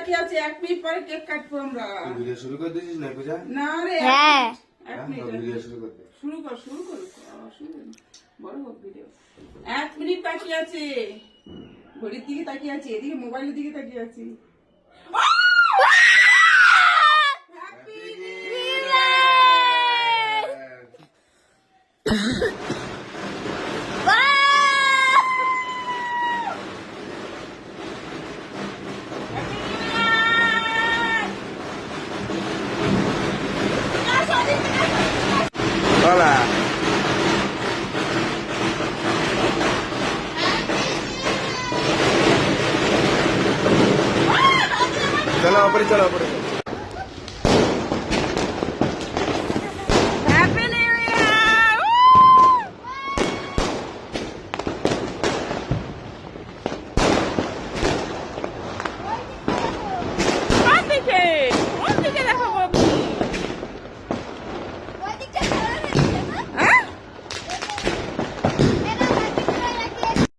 তাকিয়ে আছে, 1 মিনিট পরে কেক কাটবো আমরা। ভিডিও শুরু করে দিয়েছিস না পূজা? না রে, হ্যাঁ 1 মিনিট ভিডিও শুরু করে দে। শুরু কর বড় হোক ভিডিও। 1 মিনিট তাকিয়ে আছে, ঘড়ির দিকে তাকিয়ে আছে, এদিকে মোবাইলের দিকে তাকিয়ে আছি। Hola. चलो ऊपर चलो ऊपर